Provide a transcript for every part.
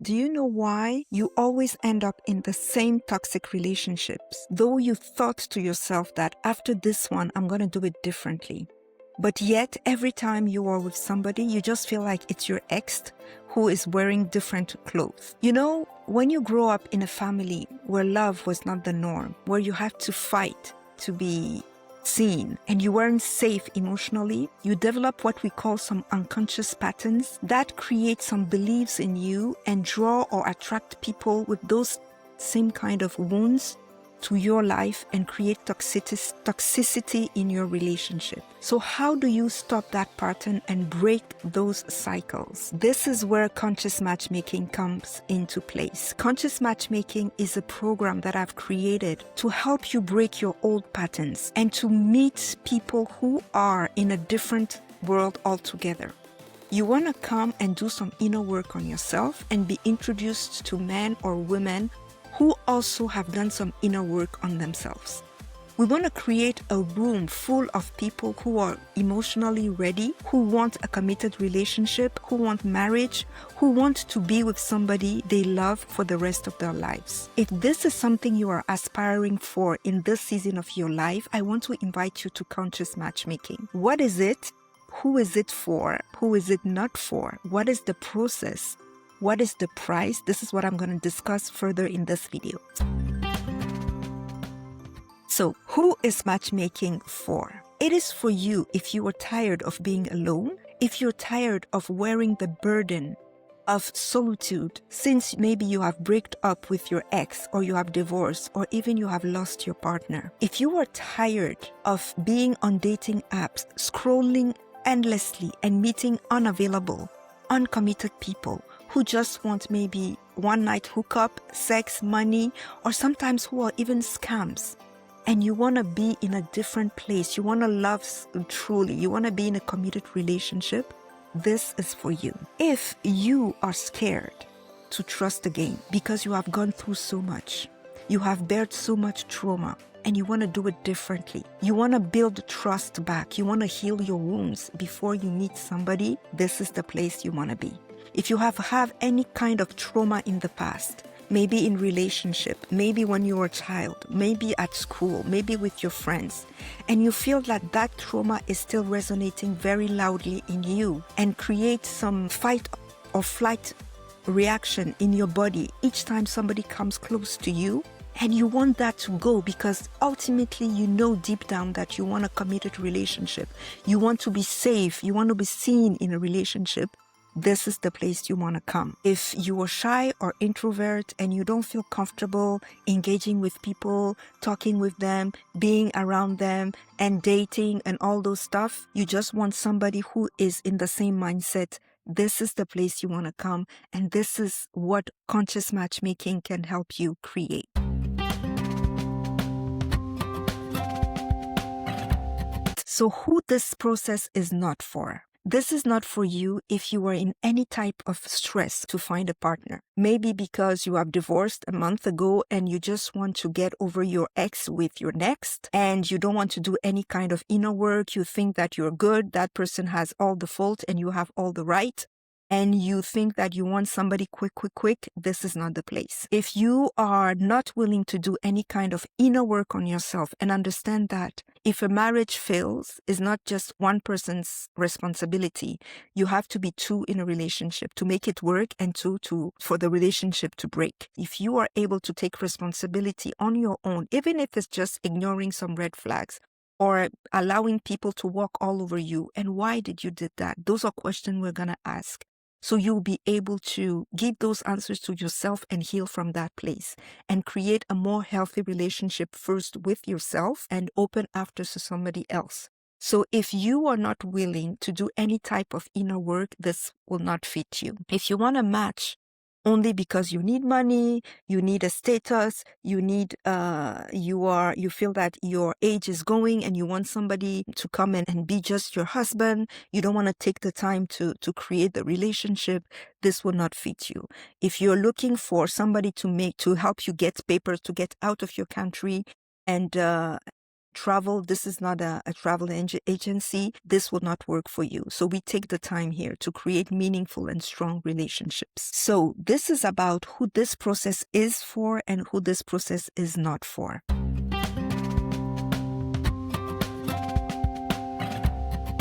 Do you know why you always end up in the same toxic relationships, though you thought to yourself that after this one, I'm going to do it differently? But yet, every time you are with somebody, you just feel like it's your ex who is wearing different clothes. You know, when you grow up in a family where love was not the norm, where you have to fight to be seen and you weren't safe emotionally, you develop what we call some unconscious patterns that create some beliefs in you and draw or attract people with those same kind of wounds to your life and create toxicity in your relationship. So how do you stop that pattern and break those cycles? This is where conscious matchmaking comes into place. Conscious matchmaking is a program that I've created to help you break your old patterns and to meet people who are in a different world altogether. You want to come and do some inner work on yourself and be introduced to men or women who also have done some inner work on themselves. We want to create a room full of people who are emotionally ready, who want a committed relationship, who want marriage, who want to be with somebody they love for the rest of their lives. If this is something you are aspiring for in this season of your life, I want to invite you to Conscious Matchmaking. What is it? Who is it for? Who is it not for? What is the process? What is the price? This is what I'm going to discuss further in this video. So, who is matchmaking for? It is for you if you are tired of being alone, if you're tired of wearing the burden of solitude, since maybe you have broken up with your ex, or you have divorced, or even you have lost your partner. If you are tired of being on dating apps, scrolling endlessly and meeting unavailable, uncommitted people who just want maybe one night hookup, sex, money, or sometimes who are even scams, and you want to be in a different place, you want to love truly, you want to be in a committed relationship, this is for you. If you are scared to trust again because you have gone through so much, you have bared so much trauma, and you want to do it differently, you want to build trust back, you want to heal your wounds before you meet somebody, this is the place you want to be. If you have any kind of trauma in the past, maybe in relationship, maybe when you were a child, maybe at school, maybe with your friends, and you feel that that trauma is still resonating very loudly in you and creates some fight or flight reaction in your body each time somebody comes close to you, and you want that to go because ultimately you know deep down that you want a committed relationship, you want to be safe, you want to be seen in a relationship, this is the place you want to come. If you are shy or introvert and you don't feel comfortable engaging with people, talking with them, being around them, and dating and all those stuff, you just want somebody who is in the same mindset, this is the place you want to come, and this is what Conscious Matchmaking can help you create. So who this process is not for? This is not for you if you are in any type of stress to find a partner. Maybe because you have divorced a month ago and you just want to get over your ex with your next, and you don't want to do any kind of inner work. You think that you're good, that person has all the fault and you have all the right, and you think that you want somebody quick, this is not the place. If you are not willing to do any kind of inner work on yourself and understand that if a marriage fails, it's not just one person's responsibility. You have to be two in a relationship to make it work and two for the relationship to break. If you are able to take responsibility on your own, even if it's just ignoring some red flags, or allowing people to walk all over you, and why did you did that? Those are questions we're going to ask. So you'll be able to give those answers to yourself and heal from that place and create a more healthy relationship first with yourself and open after to somebody else. So if you are not willing to do any type of inner work, this will not fit you. If you want to match only because you need money, you need a status, you need, you feel that your age is going and you want somebody to come in and be just your husband, you don't want to take the time to create the relationship, this will not fit you. If you're looking for somebody to help you get papers to get out of your country and travel. This is not a travel agency. This will not work for you. So we take the time here to create meaningful and strong relationships. So this is about who this process is for and who this process is not for.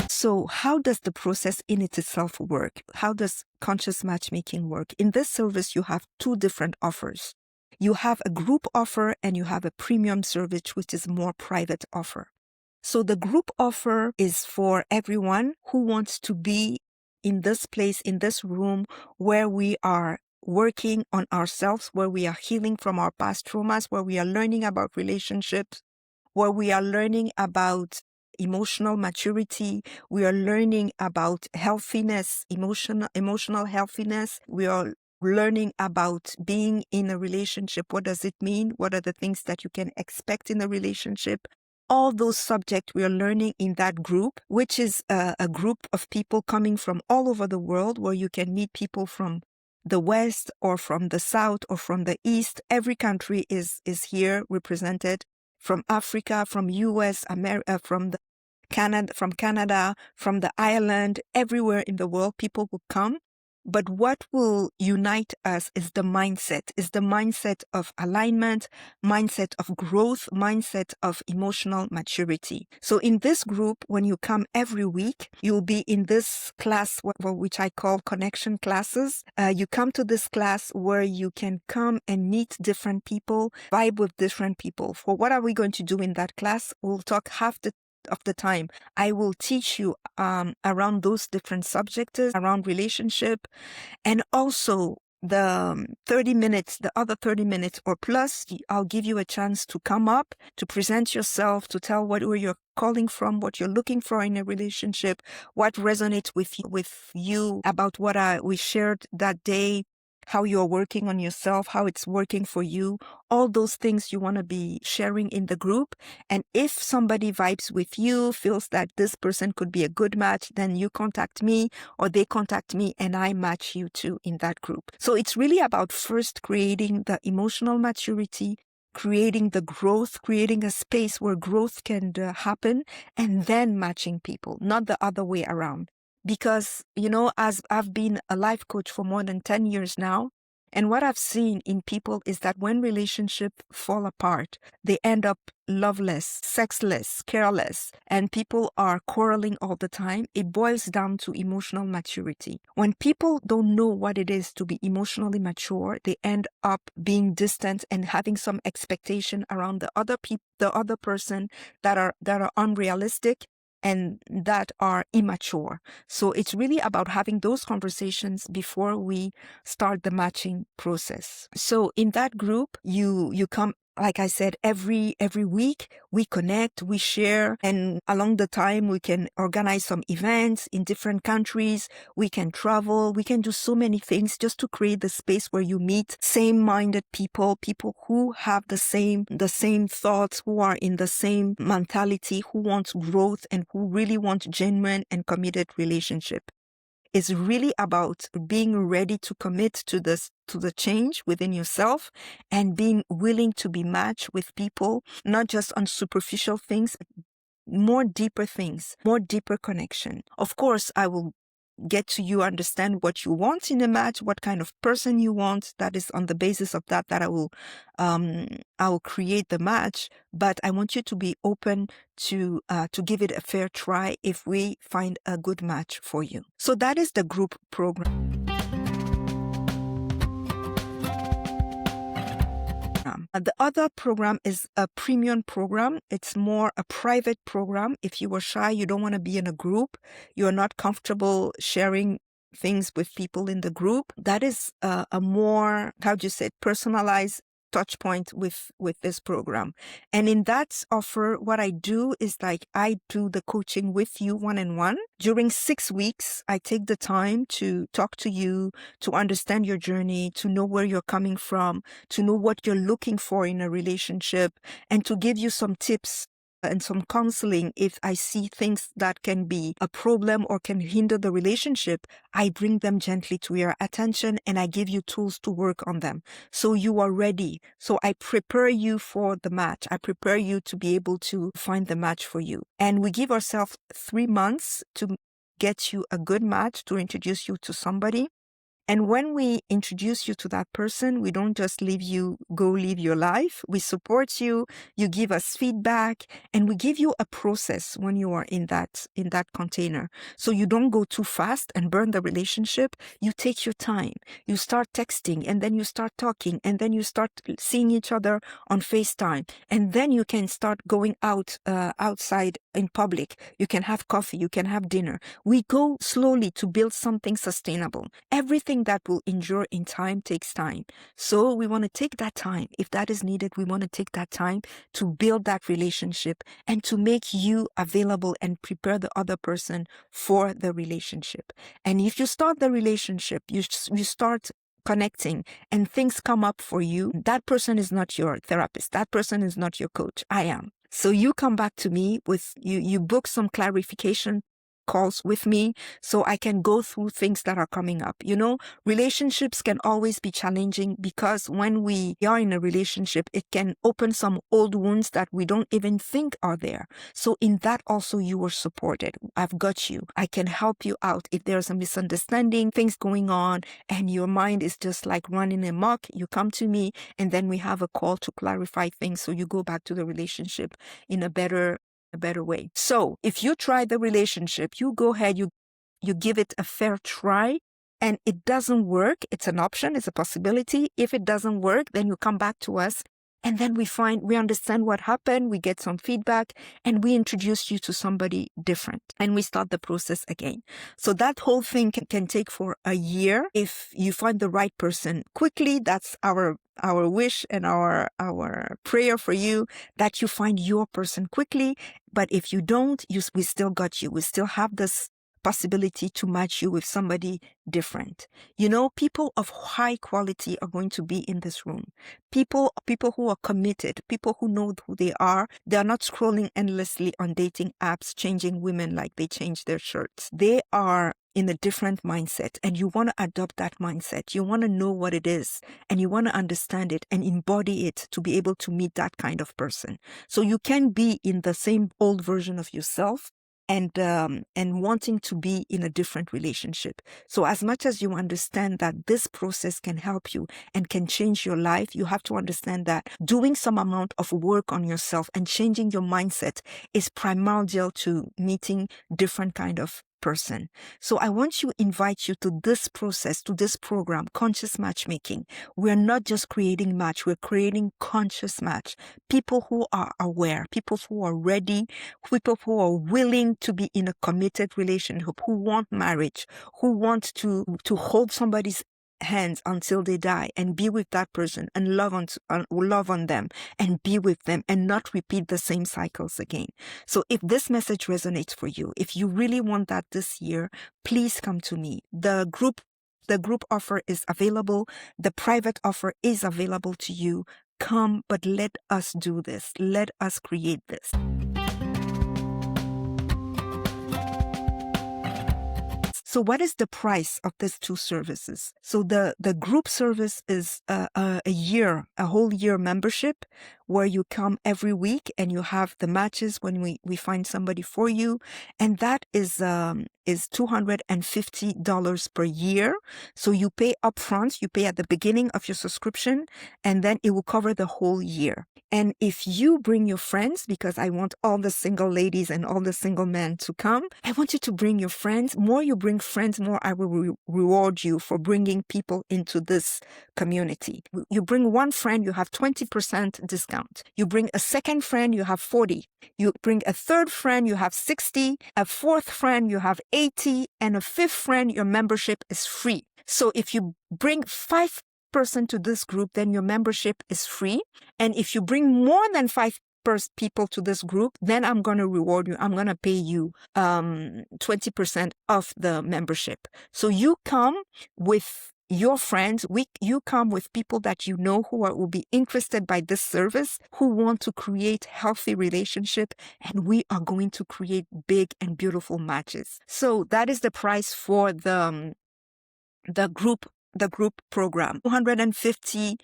So how does the process in itself work? How does conscious matchmaking work? In this service, you have two different offers. You have a group offer and you have a premium service, which is more private offer. So the group offer is for everyone who wants to be in this place, in this room, where we are working on ourselves, where we are healing from our past traumas, where we are learning about relationships, where we are learning about emotional maturity. We are learning about healthiness, emotional healthiness. We are learning about being in a relationship. What does it mean? What are the things that you can expect in a relationship? All those subjects we are learning in that group, which is a group of people coming from all over the world, where you can meet people from the West or from the South or from the East. Every country is here represented, from Africa, from US, America, from Canada, from the Ireland, everywhere in the world, people will come. But what will unite us is the mindset of alignment, mindset of growth, mindset of emotional maturity. So in this group, when you come every week, you'll be in this class, which I call connection classes. You come to this class where you can come and meet different people, vibe with different people. For what are we going to do in that class? We'll talk half of the time. I will teach you around those different subjects, around relationship, and also the 30 minutes, the other 30 minutes or plus, I'll give you a chance to come up, to present yourself, to tell where you're calling from, what you're looking for in a relationship, what resonates with you about what we shared that day, how you're working on yourself, how it's working for you, all those things you want to be sharing in the group. And if somebody vibes with you, feels that this person could be a good match, then you contact me or they contact me and I match you too in that group. So it's really about first creating the emotional maturity, creating the growth, creating a space where growth can happen, and then matching people, not the other way around. Because, as I've been a life coach for more than 10 years now, and what I've seen in people is that when relationships fall apart, they end up loveless, sexless, careless, and people are quarreling all the time. It boils down to emotional maturity. When people don't know what it is to be emotionally mature, they end up being distant and having some expectation around the other person that are unrealistic and that are immature. So it's really about having those conversations before we start the matching process. So in that group, you come, like I said, every week we connect, we share, and along the time we can organize some events in different countries. We can travel, we can do so many things just to create the space where you meet same-minded people who have the same thoughts, who are in the same mentality, who want growth and who really want genuine and committed relationship. It's really about being ready to commit to the change within yourself and being willing to be matched with people, not just on superficial things, more deeper things, more deeper connection. Of course, I will get to you understand what you want in a match, what kind of person you want. That is on the basis of that I will create the match. But I want you to be open to give it a fair try if we find a good match for you. So that is the group program. The other program is a premium program. It's more a private program. If you are shy, you don't want to be in a group, you're not comfortable sharing things with people in the group, that is a more, personalized touch point with this program. And in that offer, what I do is I do the coaching with you one-on-one. During 6 weeks, I take the time to talk to you, to understand your journey, to know where you're coming from, to know what you're looking for in a relationship, and to give you some tips and some counseling. If I see things that can be a problem or can hinder the relationship, I bring them gently to your attention and I give you tools to work on them. So you are ready. So I prepare you for the match. I prepare you to be able to find the match for you. And we give ourselves 3 months to get you a good match, to introduce you to somebody. And when we introduce you to that person, we don't just leave you go live your life. We support you. You give us feedback, and we give you a process when you are in that container. So you don't go too fast and burn the relationship. You take your time. You start texting, and then you start talking, and then you start seeing each other on FaceTime, and then you can start going out outside in public. You can have coffee. You can have dinner. We go slowly to build something sustainable. Everything that will endure in time takes time. So we want to take that time. If that is needed, we want to take that time to build that relationship and to make you available and prepare the other person for the relationship. And if you start the relationship, you start connecting and things come up for you, that person is not your therapist. That person is not your coach. I am. So you come back to me with, you book some clarification calls with me so I can go through things that are coming up. You know, relationships can always be challenging because when we are in a relationship, it can open some old wounds that we don't even think are there. So in that also you were supported. I've got you. I can help you out. If there's a misunderstanding, things going on, and your mind is just like running amok, you come to me and then we have a call to clarify things so you go back to the relationship in a better way. So if you try the relationship, you go ahead, you give it a fair try, and it doesn't work. It's an option. It's a possibility. If it doesn't work, then you come back to us. And then we understand what happened. We get some feedback and we introduce you to somebody different and we start the process again. So that whole thing can take for a year. If you find the right person quickly, that's our wish and our prayer for you, that you find your person quickly. But if you don't, we still got you. We still have this possibility to match you with somebody different. You know, people of high quality are going to be in this room. People who are committed, people who know who they are. They are not scrolling endlessly on dating apps, changing women like they change their shirts. They are in a different mindset, and you want to adopt that mindset. You want to know what it is, and you want to understand it and embody it to be able to meet that kind of person. So you can be in the same old version of yourself and wanting to be in a different relationship. So as much as you understand that this process can help you and can change your life, you have to understand that doing some amount of work on yourself and changing your mindset is primordial to meeting different kind of person. So I want to invite you to this process, to this program, Conscious Matchmaking. We're not just creating match, we're creating conscious match. People who are aware, people who are ready, people who are willing to be in a committed relationship, who want marriage, who want to hold somebody's hands until they die and be with that person and love on them and be with them and not repeat the same cycles again. So if this message resonates for you, if you really want that this year, please come to me. The group offer is available. The private offer is available to you. Come, but let us do this. Let us create this. So what is the price of these two services? So the group service is a whole year membership where you come every week and you have the matches when we find somebody for you. And that is $250 per year. So you pay upfront, you pay at the beginning of your subscription, and then it will cover the whole year. And if you bring your friends, because I want all the single ladies and all the single men to come, I want you to bring your friends. More you bring friends, more I will reward you for bringing people into this community. You bring one friend, you have 20% discount. You bring a second friend, you have 40. You bring a third friend, you have 60. A fourth friend, you have 80. And a fifth friend, your membership is free. So if you bring 5 person to this group, then your membership is free. And if you bring more than 5 people to this group, then I'm going to reward you. I'm going to pay you 20% of the membership. So you come with your friends, you come with people that you know who will be interested by this service, who want to create healthy relationship, and we are going to create big and beautiful matches. So that is the price for the group program, $250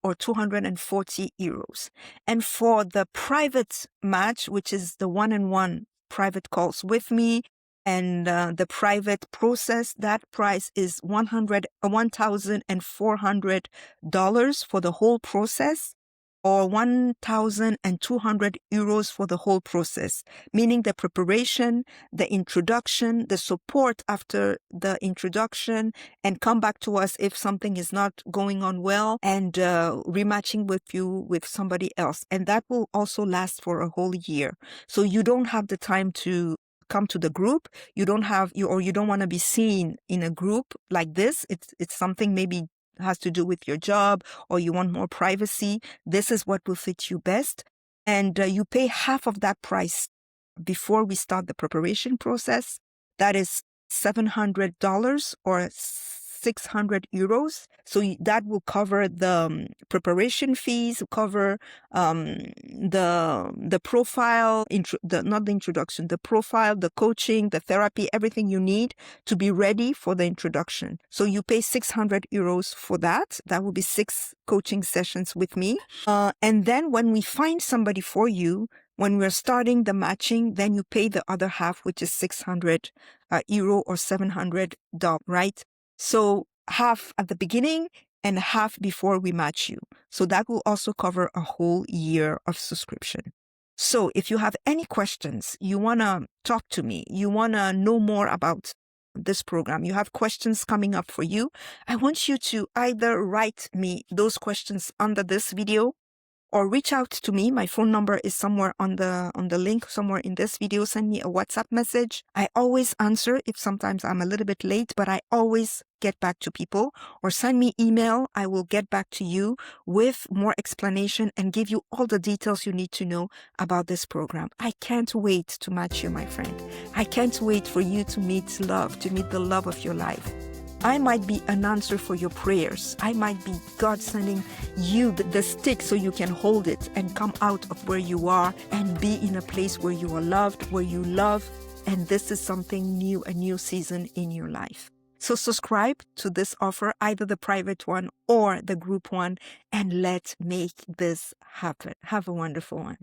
or 240 euros. And for the private match, which is the one-on-one private calls with me and the private process, that price is $1,400 for the whole process, or 1,200 euros for the whole process, meaning the preparation, the introduction, the support after the introduction, and come back to us if something is not going on well, and rematching with you with somebody else. And that will also last for a whole year. So you don't have the time to come to the group. You don't want to be seen in a group like this. It's something maybe has to do with your job, or you want more privacy. This is what will fit you best. And you pay half of that price before we start the preparation process. That is $700 or 600 euros. So that will cover the preparation fees, cover the profile, not the introduction, the profile, the coaching, the therapy, everything you need to be ready for the introduction. So you pay 600 euros for that. That will be 6 coaching sessions with me. And then when we find somebody for you, when we're starting the matching, then you pay the other half, which is 600 euro or $700, right? So half at the beginning and half before we match you. So that will also cover a whole year of subscription. So if you have any questions, you want to talk to me, you want to know more about this program, you have questions coming up for you, I want you to either write me those questions under this video or reach out to me. My phone number is somewhere on the link, somewhere in this video. Send me a WhatsApp message. I always answer. If sometimes I'm a little bit late, but I always get back to people. Or send me email. I will get back to you with more explanation and give you all the details you need to know about this program. I can't wait to match you, my friend. I can't wait for you to meet love, to meet the love of your life. I might be an answer for your prayers. I might be God sending you the stick so you can hold it and come out of where you are and be in a place where you are loved, where you love. And this is something new, a new season in your life. So subscribe to this offer, either the private one or the group one, and let's make this happen. Have a wonderful one.